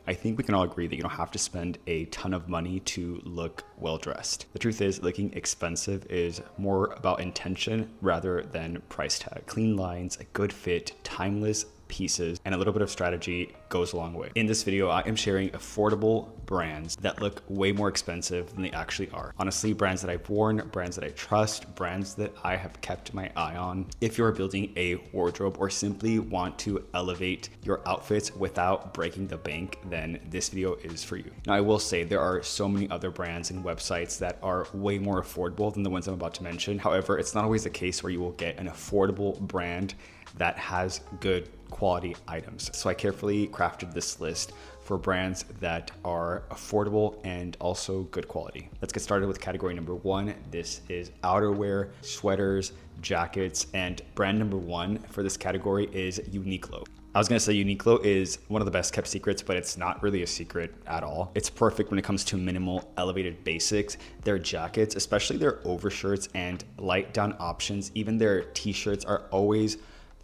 I think we can all agree that you don't have to spend a ton of money to look well dressed. The truth is, looking expensive is more about intention rather than price tag. Clean lines, a good fit, timeless pieces, and a little bit of strategy goes a long way. In this video, I am sharing affordable brands that look way more expensive than they actually are. Honestly, brands that I've worn, brands that I trust, brands that I have kept my eye on. If you're building a wardrobe or simply want to elevate your outfits without breaking the bank, then this video is for you. Now, I will say there are so many other brands and websites that are way more affordable than the ones I'm about to mention. However, it's not always the case where you will get an affordable brand that has good quality items. So I carefully crafted this list for brands that are affordable and also good quality. Let's get started with category number one. This is outerwear, sweaters, jackets, and brand number one for this category is Uniqlo. I was gonna say Uniqlo is one of the best kept secrets, but it's not really a secret at all. It's perfect when it comes to minimal elevated basics. Their jackets, especially their overshirts and light down options, even their t-shirts are always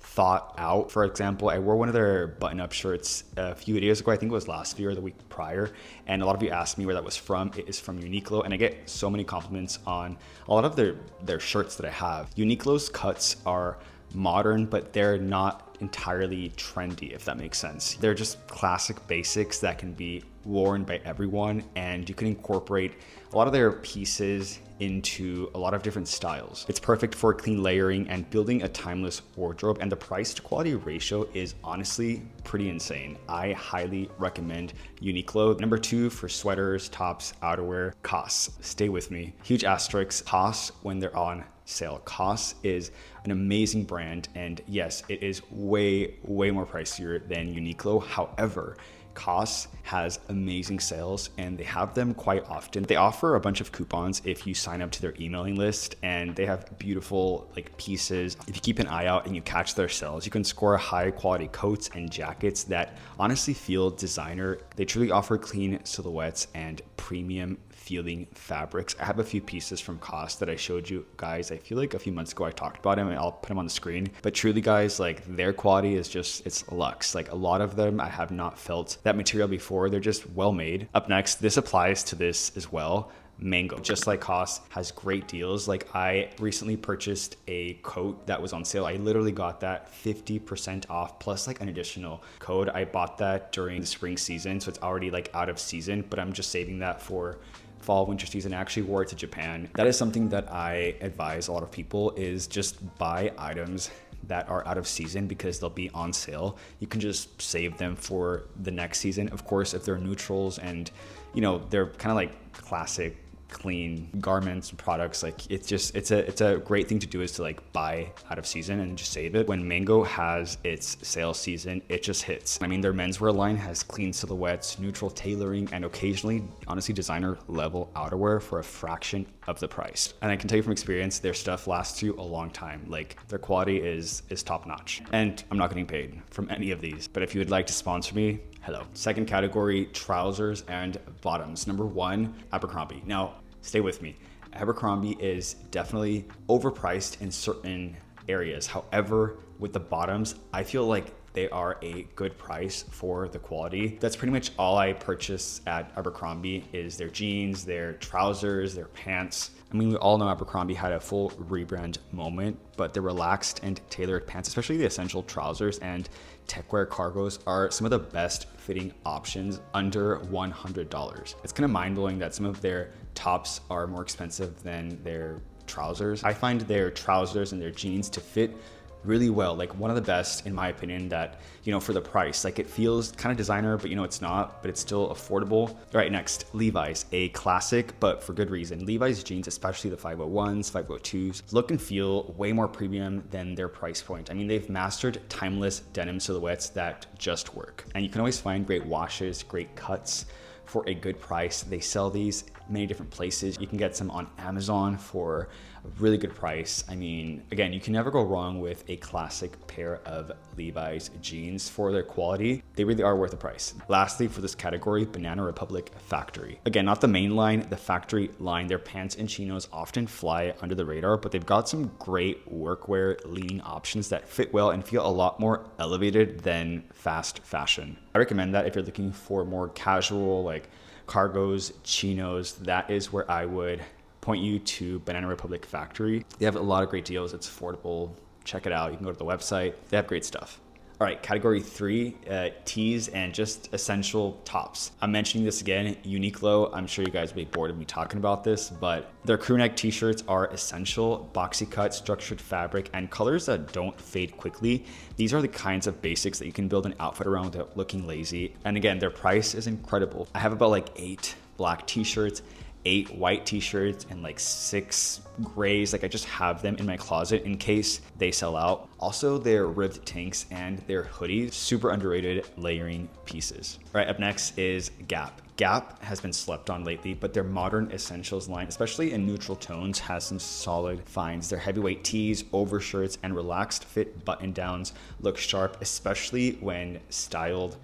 thought out. For example, I wore one of their button-up shirts a few videos ago. I think it was last year or the week prior, and a lot of you asked me where that was from. It is from Uniqlo, and I get so many compliments on a lot of their shirts that I have. Uniqlo's cuts are modern, but they're not entirely trendy, if that makes sense. They're just classic basics that can be worn by everyone, and you can incorporate a lot of their pieces into a lot of different styles. It's perfect for clean layering and building a timeless wardrobe, and the price to quality ratio is honestly pretty insane. I highly recommend Uniqlo. Number two for sweaters, tops, outerwear, COS. Stay with me. Huge asterisk, COS when they're on sale. COS is an amazing brand, and yes, it is way more pricier than Uniqlo. However, COS has amazing sales and they have them quite often. They offer a bunch of coupons if you sign up to their emailing list, and they have beautiful pieces. If you keep an eye out and you catch their sales, you can score high quality coats and jackets that honestly feel designer. They truly offer clean silhouettes and premium feeling fabrics. I have a few pieces from COS that I showed you guys. I feel like a few months ago I talked about them, and I'll put them on the screen. But truly guys, their quality is just, it's luxe. A lot of them, I have not felt that material before. They're just well made. Up next, this applies to this as well. Mango, just like COS, has great deals. I recently purchased a coat that was on sale. I literally got that 50% off plus an additional code. I bought that during the spring season, so it's already out of season, but I'm just saving that for fall, winter season. I actually wore it to Japan. That is something that I advise a lot of people, is just buy items that are out of season because they'll be on sale. You can just save them for the next season. Of course, if they're neutrals and they're kind of classic clean garments and products, it's a great thing to do, is to buy out of season and just save it. When Mango has its sale season, it just hits. I mean, their menswear line has clean silhouettes, neutral tailoring, and occasionally honestly designer level outerwear for a fraction of the price. And I can tell you from experience, their stuff lasts you a long time. Their quality is top notch, and I'm not getting paid from any of these, but if you would like to sponsor me, hello. Second category, trousers and bottoms. Number one, Abercrombie. Now, stay with me. Abercrombie is definitely overpriced in certain areas. However, with the bottoms, I feel like they are a good price for the quality. That's pretty much all I purchase at Abercrombie, is their jeans, their trousers, their pants. I mean, we all know Abercrombie had a full rebrand moment, but the relaxed and tailored pants, especially the essential trousers and techwear cargos, are some of the best fitting options under $100. It's kind of mind-blowing that some of their tops are more expensive than their trousers. I find their trousers and their jeans to fit really well, one of the best in my opinion, that for the price. It feels kind of designer, but it's not, but it's still affordable. All right, next, Levi's, a classic, but for good reason. Levi's jeans, especially the 501s, 502s, look and feel way more premium than their price point. I mean, they've mastered timeless denim silhouettes that just work, and you can always find great washes, great cuts for a good price. They sell these many different places. You can get some on Amazon for a really good price. I mean, again, you can never go wrong with a classic pair of Levi's jeans for their quality. They really are worth the price. Lastly, for this category, Banana Republic Factory. Again, not the main line, the factory line. Their pants and chinos often fly under the radar, but they've got some great workwear leaning options that fit well and feel a lot more elevated than fast fashion. I recommend that if you're looking for more casual, like cargos, chinos, that is where I would point you to Banana Republic Factory. They have a lot of great deals. It's affordable. Check it out. You can go to the website. They have great stuff. All right, category 3, tees and just essential tops. I'm mentioning this again, Uniqlo. I'm sure you guys will be bored of me talking about this, but their crew neck t-shirts are essential, boxy cut, structured fabric, and colors that don't fade quickly. These are the kinds of basics that you can build an outfit around without looking lazy. And again, their price is incredible. I have about like 8 black t-shirts, 8 white t-shirts, and like 6 grays. Like I just have them in my closet in case they sell out. Also, their ribbed tanks and their hoodies, super underrated layering pieces. All right, up next is Gap. Gap has been slept on lately, but their modern essentials line, especially in neutral tones, has some solid finds. Their heavyweight tees, overshirts, and relaxed fit button downs look sharp, especially when styled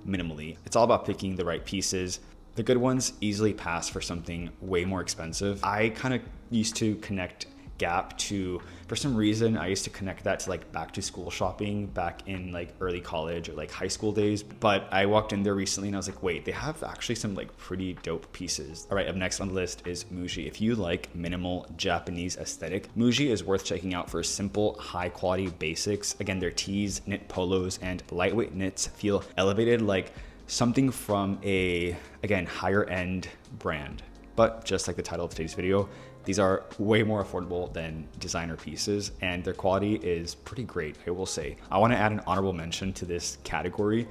minimally. It's all about picking the right pieces. The good ones easily pass for something way more expensive. I kind of used to connect Gap to, for some reason, I used to connect that to like back to school shopping back in like early college or like high school days. But I walked in there recently and I was like, wait, they have actually some like pretty dope pieces. All right, up next on the list is Muji. If you like minimal Japanese aesthetic, Muji is worth checking out for simple, high quality basics. Again, their tees, knit polos, and lightweight knits feel elevated, like something from a, again, higher end brand. But just like the title of today's video, these are way more affordable than designer pieces, and their quality is pretty great, I will say. I want to add an honorable mention to this category.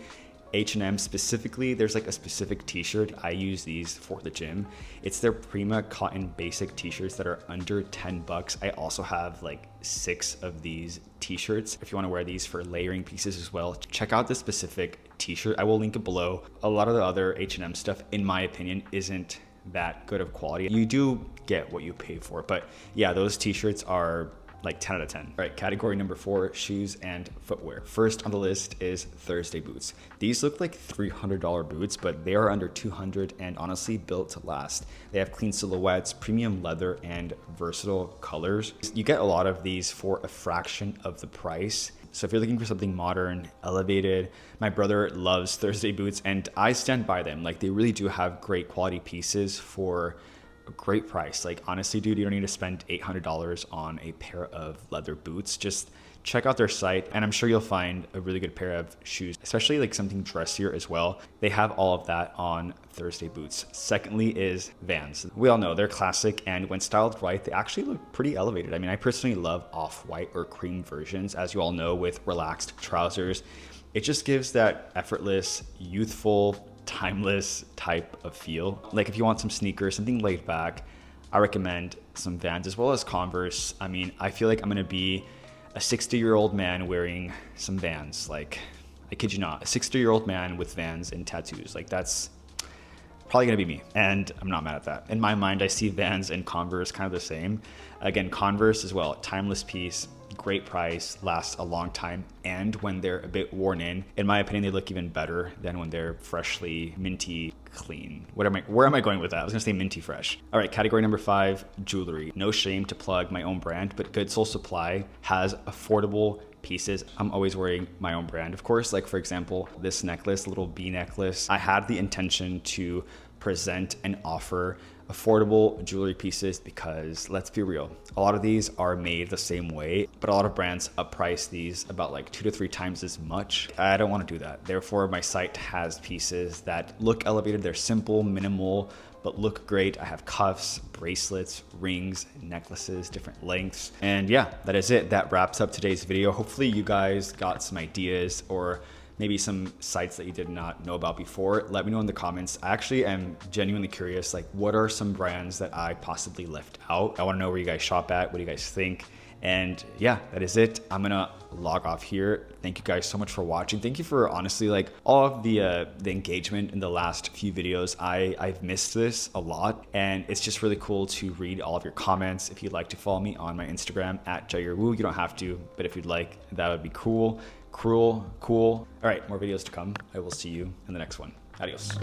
H&M specifically, there's like a specific t-shirt. I use these for the gym. It's their Prima cotton basic t-shirts that are under 10 bucks. I also have like 6 of these t-shirts. If you want to wear these for layering pieces as well, check out this specific t-shirt. I will link it below. A lot of the other H&M stuff, in my opinion, isn't that good of quality. You do get what you pay for, but yeah, those t-shirts are like 10 out of 10. All right, category number 4, shoes and footwear. First on the list is Thursday boots. These look like $300 boots, but they are under $200 and honestly built to last. They have clean silhouettes, premium leather, and versatile colors. You get a lot of these for a fraction of the price. So if you're looking for something modern, elevated, my brother loves Thursday boots and I stand by them. Like they really do have great quality pieces for a great price. Like honestly, dude, you don't need to spend $800 on a pair of leather boots. Just check out their site and I'm sure you'll find a really good pair of shoes, especially like something dressier as well. They have all of that on Thursday boots. Secondly is Vans. We all know they're classic, and when styled right, they actually look pretty elevated. I mean, I personally love off-white or cream versions, as you all know, with relaxed trousers. It just gives that effortless, youthful, timeless type of feel. Like if you want some sneakers, something laid back, I recommend some Vans as well as Converse. I mean, I feel like I'm gonna be a 60-year-old man wearing some Vans. Like, I kid you not, a 60-year-old man with Vans and tattoos. Like that's probably gonna be me, and I'm not mad at that. In my mind, I see Vans and Converse kind of the same. Again, Converse as well, timeless piece, great price, lasts a long time, and when they're a bit worn in my opinion, they look even better than when they're freshly minty clean. Where am I going with that? I was gonna say minty fresh. All right, category number 5, jewelry. No shame to plug my own brand, but Good Soul Supply has affordable pieces. I'm always wearing my own brand, of course. Like for example, this necklace, little bee necklace. I had the intention to present and offer affordable jewelry pieces because let's be real, a lot of these are made the same way, but a lot of brands upprice these about like 2 to 3 times as much. I don't want to do that. Therefore, my site has pieces that look elevated. They're simple, minimal, but look great. I have cuffs, bracelets, rings, necklaces, different lengths. And yeah, that is it. That wraps up today's video. Hopefully you guys got some ideas or maybe some sites that you did not know about before. Let me know in the comments. I actually am genuinely curious, like what are some brands that I possibly left out? I wanna know where you guys shop at, what do you guys think? And yeah, that is it. I'm gonna log off here. Thank you guys so much for watching. Thank you for honestly like all of the engagement in the last few videos. I've missed this a lot, and it's just really cool to read all of your comments. If you'd like to follow me on my Instagram at JairWoo, you don't have to, but if you'd like, that would be cool. Cool. All right, more videos to come. I will see you in the next one. Adios.